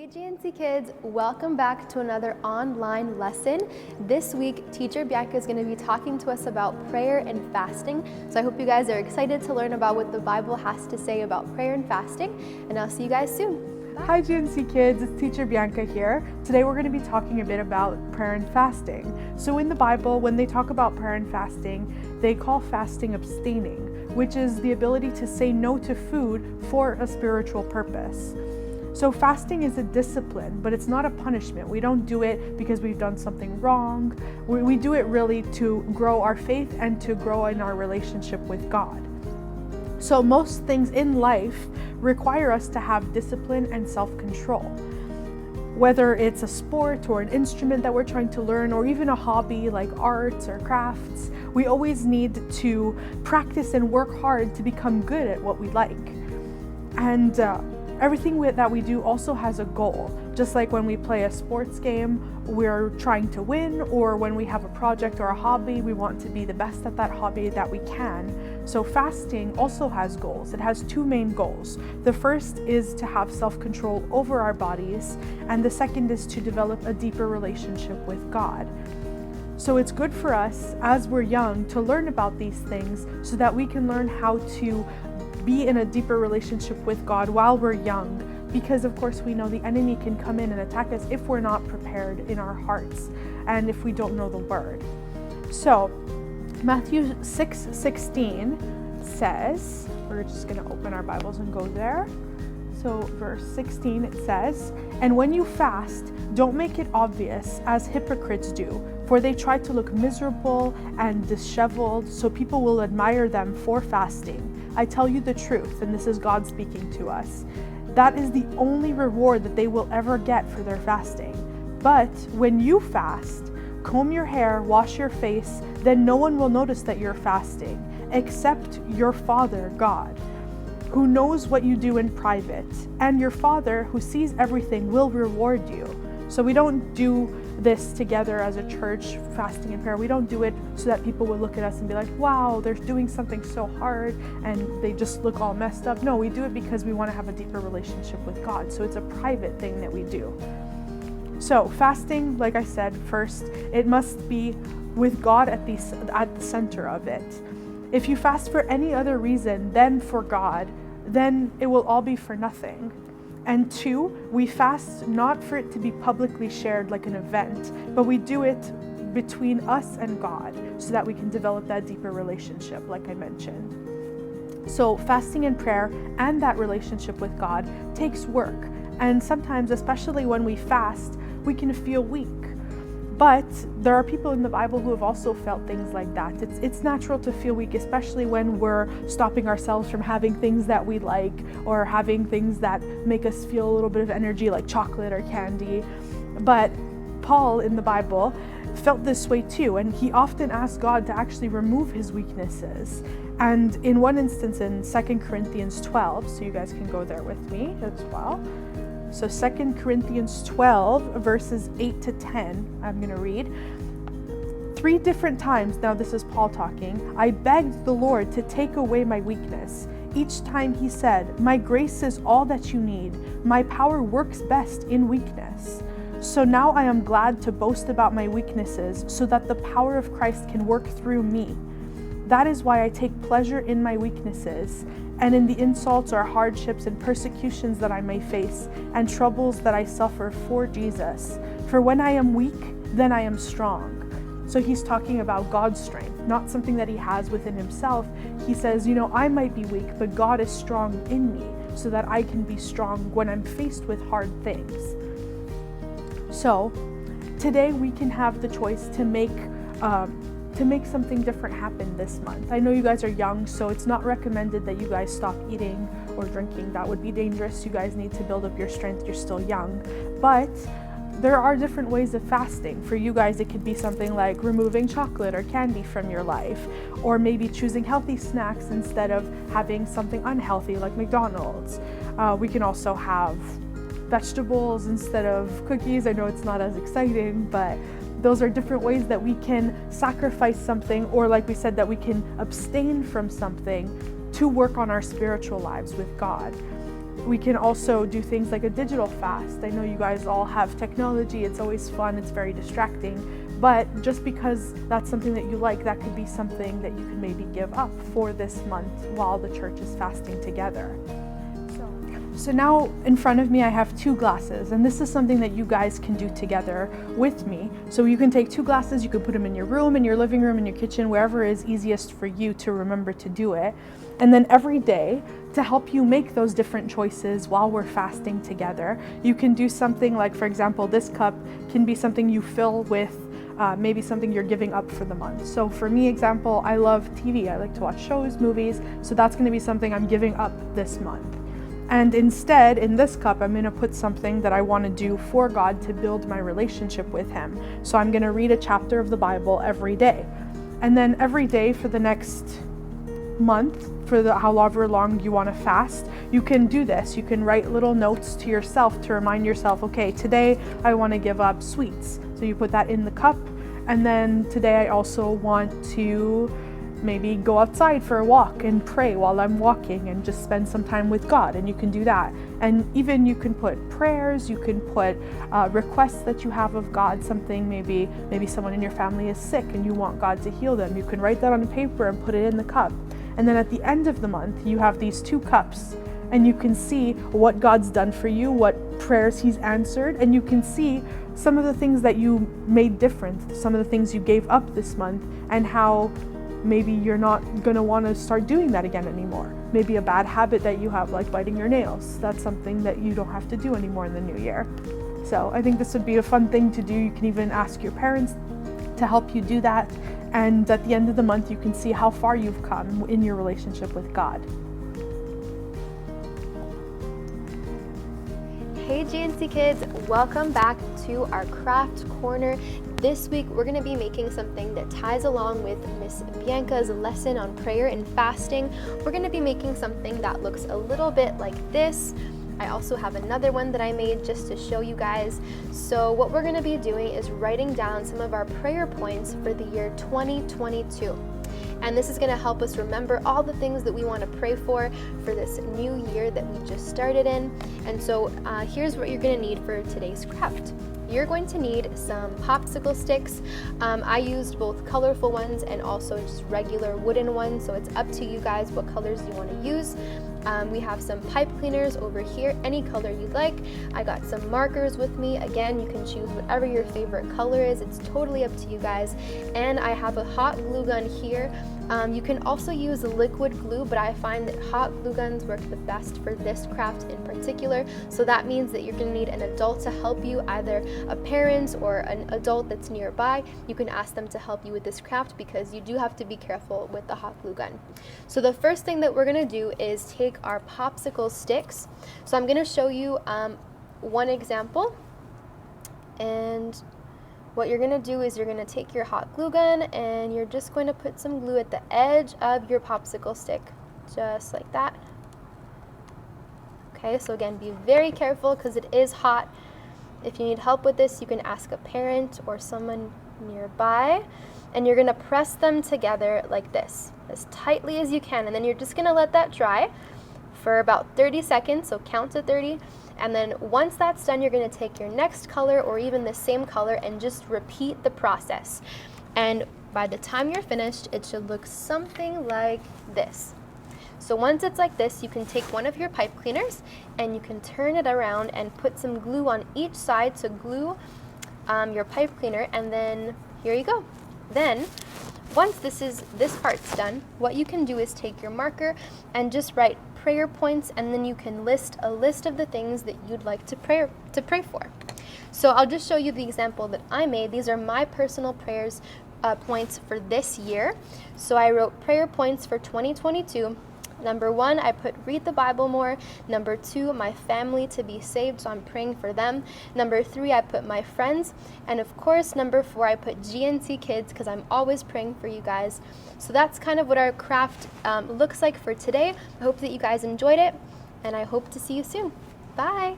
Hey GNC Kids, welcome back to another online lesson. This week, teacher Bianca is going to be talking to us about prayer and fasting. So I hope you guys are excited to learn about what the Bible has to say about prayer and fasting, and I'll see you guys soon. Bye. Hi GNC Kids, it's teacher Bianca here. Today we're going to be talking a bit about prayer and fasting. So in the Bible, when they talk about prayer and fasting, they call fasting abstaining, which is the ability to say no to food for a spiritual purpose. So fasting is a discipline, but it's not a punishment. We don't do it because we've done something wrong. We do it really to grow our faith and to grow in our relationship with God. So most things in life require us to have discipline and self-control. Whether it's a sport or an instrument that we're trying to learn, or even a hobby like arts or crafts, we always need to practice and work hard to become good at what we like. And everything that we do also has a goal. Just like when we play a sports game, we're trying to win, or when we have a project or a hobby, we want to be the best at that hobby that we can. So fasting also has goals. It has two main goals. The first is to have self-control over our bodies, and the second is to develop a deeper relationship with God. So it's good for us as we're young to learn about these things so that we can learn how to be in a deeper relationship with God while we're young, because of course we know the enemy can come in and attack us if we're not prepared in our hearts and if we don't know the word. So Matthew 6:16 says, we're just going to open our Bibles and go there. So verse 16, it says, "And when you fast, don't make it obvious as hypocrites do, for they try to look miserable and disheveled, so people will admire them for fasting. I tell you the truth," and this is God speaking to us, "that is the only reward that they will ever get for their fasting. But when you fast, comb your hair, wash your face, then no one will notice that you're fasting, except your Father, God, who knows what you do in private, and your Father who sees everything will reward you." So we don't do this together as a church, fasting and prayer. We don't do it so that people will look at us and be like, wow, they're doing something so hard and they just look all messed up. No, we do it because we want to have a deeper relationship with God. So it's a private thing that we do. So fasting, like I said, first, it must be with God at the center of it. If you fast for any other reason than for God, then it will all be for nothing. And two, we fast not for it to be publicly shared like an event, but we do it between us and God so that we can develop that deeper relationship, like I mentioned. So fasting and prayer and that relationship with God takes work. And sometimes, especially when we fast, we can feel weak. But there are people in the Bible who have also felt things like that. It's natural to feel weak, especially when we're stopping ourselves from having things that we like, or having things that make us feel a little bit of energy, like chocolate or candy. But Paul in the Bible felt this way too, and he often asked God to actually remove his weaknesses. And in one instance in 2 Corinthians 12, so you guys can go there with me as well. So 2 Corinthians 12, verses 8 to 10, I'm going to read. 3 different times, now this is Paul talking, I begged the Lord to take away my weakness. Each time he said, "My grace is all that you need. My power works best in weakness." So now I am glad to boast about my weaknesses so that the power of Christ can work through me. That is why I take pleasure in my weaknesses and in the insults or hardships and persecutions that I may face and troubles that I suffer for Jesus. For when I am weak, then I am strong. So he's talking about God's strength, not something that he has within himself. He says, I might be weak, but God is strong in me so that I can be strong when I'm faced with hard things. So today we can have the choice to make something different happen this month. I know you guys are young, so it's not recommended that you guys stop eating or drinking. That would be dangerous. You guys need to build up your strength. You're still young. But there are different ways of fasting. For you guys, it could be something like removing chocolate or candy from your life, or maybe choosing healthy snacks instead of having something unhealthy like McDonald's. We can also have vegetables instead of cookies. I know it's not as exciting, but those are different ways that we can sacrifice something, or like we said, that we can abstain from something to work on our spiritual lives with God. We can also do things like a digital fast. I know you guys all have technology, it's always fun, it's very distracting, but just because that's something that you like, that could be something that you can maybe give up for this month while the church is fasting together. So now in front of me I have 2 glasses, and this is something that you guys can do together with me. So you can take 2 glasses, you can put them in your room, in your living room, in your kitchen, wherever is easiest for you to remember to do it. And then every day, to help you make those different choices while we're fasting together, you can do something like, for example, this cup can be something you fill with maybe something you're giving up for the month. So for me, example, I love TV. I like to watch shows, movies. So that's going to be something I'm giving up this month. And instead, in this cup, I'm going to put something that I want to do for God to build my relationship with Him. So I'm going to read a chapter of the Bible every day. And then every day for the next month, for however long you want to fast, you can do this. You can write little notes to yourself to remind yourself, okay, today I want to give up sweets. So you put that in the cup. And then today I also want to maybe go outside for a walk and pray while I'm walking and just spend some time with God, and you can do that. And even you can put prayers, you can put requests that you have of God, something maybe someone in your family is sick and you want God to heal them. You can write that on a paper and put it in the cup. And then at the end of the month, you have these 2 cups, and you can see what God's done for you, what prayers He's answered, and you can see some of the things that you made different, some of the things you gave up this month, and how maybe you're not going to want to start doing that again anymore. Maybe a bad habit that you have, like biting your nails, that's something that you don't have to do anymore in the new year. So I think this would be a fun thing to do. You can even ask your parents to help you do that. And at the end of the month, you can see how far you've come in your relationship with God. Hey GNC Kids, welcome back to our craft corner. This week we're going to be making something that ties along with Miss Bianca's lesson on prayer and fasting. We're going to be making something that looks a little bit like this. I also have another one that I made just to show you guys. So what we're going to be doing is writing down some of our prayer points for the year 2022. And this is going to help us remember all the things that we want to pray for this new year that we just started in. And so here's what you're going to need for today's craft. You're going to need some popsicle sticks. I used both colorful ones and also just regular wooden ones, so it's up to you guys what colors you want to use. We have some pipe cleaners over here, any color you like. I got some markers with me. Again, you can choose whatever your favorite color is. It's totally up to you guys. And I have a hot glue gun here. You can also use liquid glue, but I find that hot glue guns work the best for this craft in particular. So that means that you're going to need an adult to help you, either a parent or an adult that's nearby. You can ask them to help you with this craft because you do have to be careful with the hot glue gun. So the first thing that we're going to do is take our popsicle sticks. So I'm going to show you one example, and what you're going to do is you're going to take your hot glue gun and you're just going to put some glue at the edge of your popsicle stick, just like that. Okay, so again, be very careful because it is hot. If you need help with this, you can ask a parent or someone nearby. And you're going to press them together like this, as tightly as you can. And then you're just going to let that dry for about 30 seconds, so count to 30. And then once that's done, you're going to take your next color or even the same color and just repeat the process. And by the time you're finished, it should look something like this. So once it's like this, you can take one of your pipe cleaners and you can turn it around and put some glue on each side to glue your pipe cleaner, and then here you go. Then once this part's done, what you can do is take your marker and just write prayer points, and then you can list a list of the things that you'd like to pray for. So I'll just show you the example that I made. These are my personal prayers points for this year. So I wrote prayer points for 2022. Number 1, I put read the Bible more. Number 2, my family to be saved, so I'm praying for them. Number 3, I put my friends. And of course, number 4, I put GNC Kids because I'm always praying for you guys. So that's kind of what our craft looks like for today. I hope that you guys enjoyed it, and I hope to see you soon. Bye!